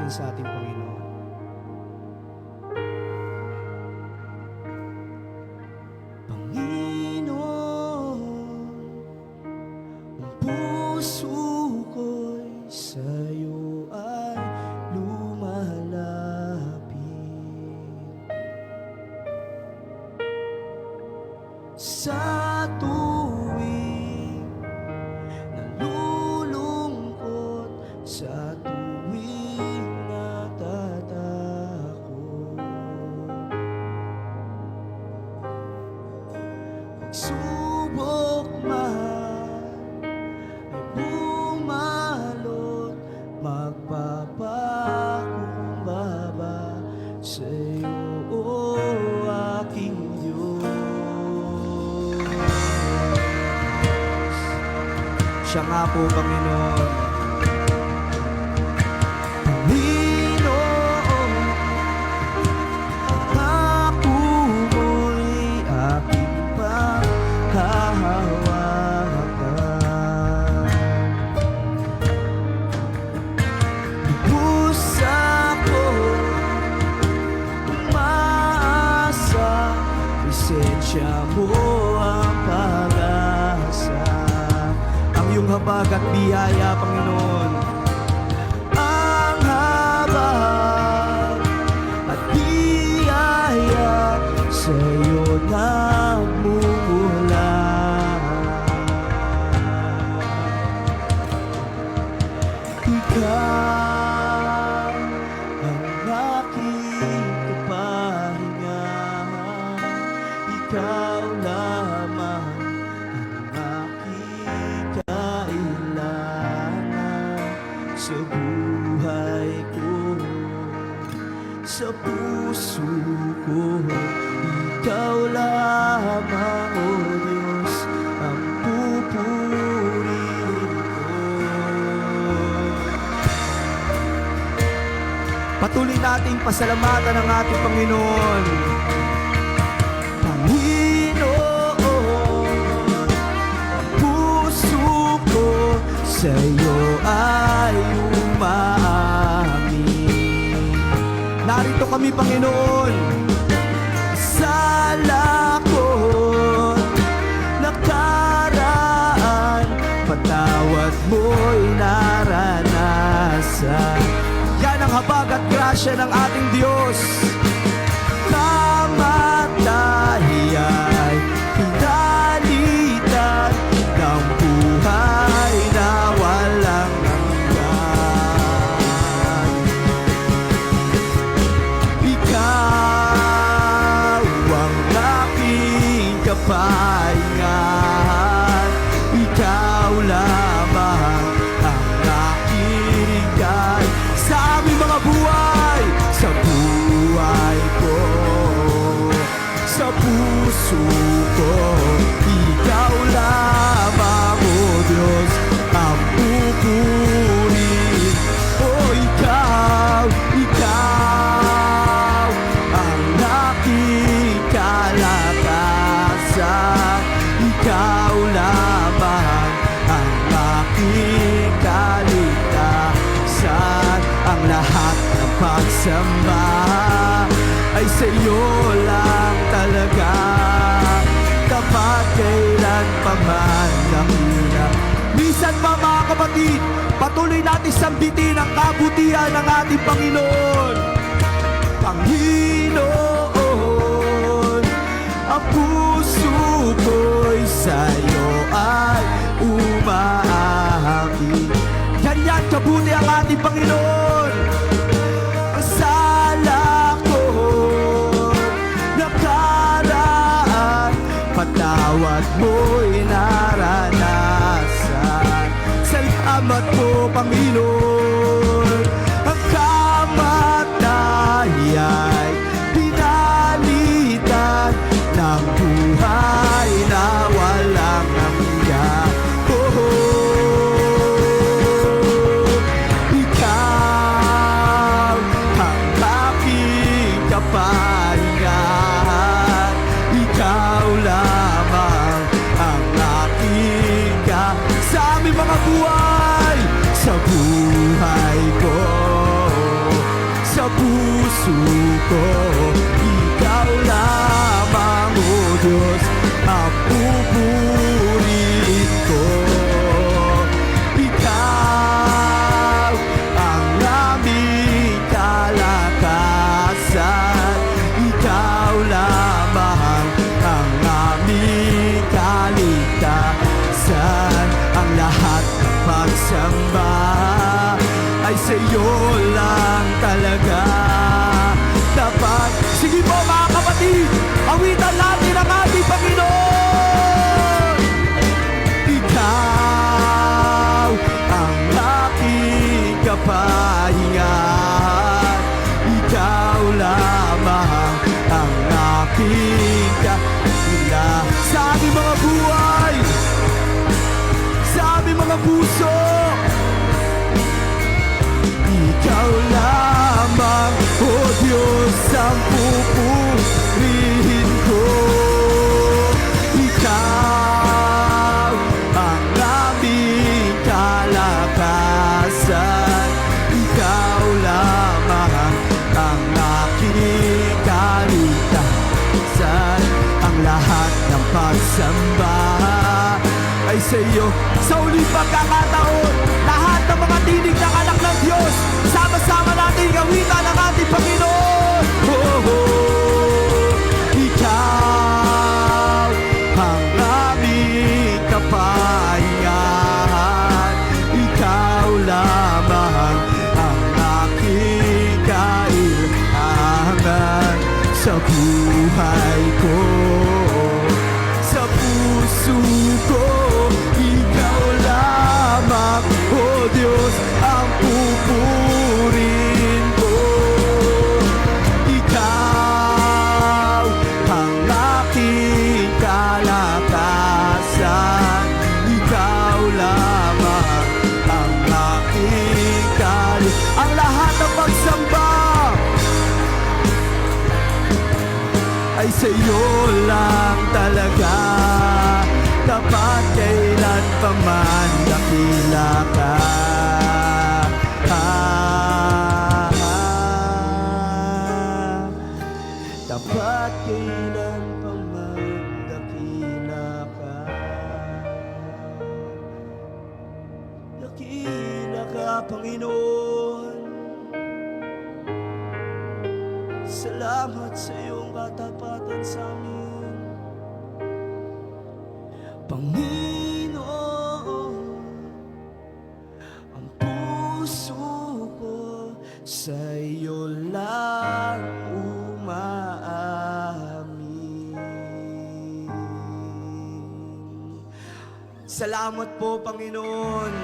natin sa ating Panginoon. Panginoon, ang puso ko'y sa'yo ay lumalapit. Sa tuwing nalulungkot, sa tuwing natatakot, pagsubok man ay bumalot, magpapakumbaba sa'yo, o aking Diyos. Siya nga po, Panginoon. Panginoon, ako mo'y aking panghahawakan. Lubos ako umaasa, presensya mo ang pag-asa. Ang iyong habag at biyaya, Panginoon, ang habag at biyaya sa'yo namumula. Ikaw ang aking kapahinga, ikaw lamang ang aking kailangan sa buhay ko, sa puso ko. Ikaw lamang, O Diyos, ang pupurihin ko. Patuloy nating pasalamatan ang ating Panginoon. Panginoon, ang puso ko sa'yo ay umaamin. Narito kami, Panginoon, sala ko nakaraan, patawad mo'y naranasan. Yan ang habag at grasya ng ating Diyos. Kamatayan, pinalitan ng buhay na walang hanggan. Ikaw ang aking kapahingan, ikaw lamang ang aking ligay sa aming mga buhay, sa buhay ko, sa puso ko. Ikaw lamang, O Diyos, ang pupurihin. O ikaw, ikaw ang aking kalakasan, ikaw lamang ang aking kaligtasan. Ang lahat ng pagsamba ay sa'yo lang talaga, kapag kailan pa man nakita. Minsan pa, mga kapatid, patuloy natin sambitin ang kabutihan ng ating Panginoon. Panginoon, ang puso ko'y sa'yo ay umaakit. Ganyan kabuti ang ating Panginoon. Ang sala ko nakaraan, patawad mo'y naranasan. Salamat po, Panginoon. Ang kamatayan, pinalitan ng buhay na walang hanggan. Ikaw ang aking kapahingan, ikaw lamang ang aking sa aming mga buhay, sa buhay puso ko. Ikaw lamang, O Diyos, ang pupurihin ko. Ikaw ang aming kalakasan. Ikaw lamang ang aming kaligtasan. Ang lahat ng pagsamba ay sa'yo lang talaga dapat. Sige po mga kapatid, awitan natin ang ating Panginoon. Ikaw ang aking kapahingan. Ikaw lamang ang aking kaila sa aming mga buhay, sa aming mga puso. Ikaw lamang, O Diyos, ang pupurihin ko. Ikaw ang aming kalakasan. Ikaw lamang ang aking kaligtasan. Ang lahat ng pagsamba ay sa'yo. Sa uling pagkakataon, lahat ng mga tinig ng anak ng Diyos, sama-sama natin gawitan ang ating Panginoon. Oh, oh. Ikaw ang aming kapahingan. Ikaw lamang ang aking kailangan sa buhay ko, sa puso ko. Ikaw lamang, O Diyos, ang pupurihin ko. Ikaw ang aking kalakasan. Ikaw lamang ang aking ang lahat ng pagsamba ay sa'yo lang talaga dapat kailan pa man dakila ka. Dapat kailan pa man dakila ka. Dakila ka, Panginoon. Salamat sa iyong katapatan sa amin, Panginoon. Ang puso ko sa iyo lang umaamin. Salamat po, Panginoon.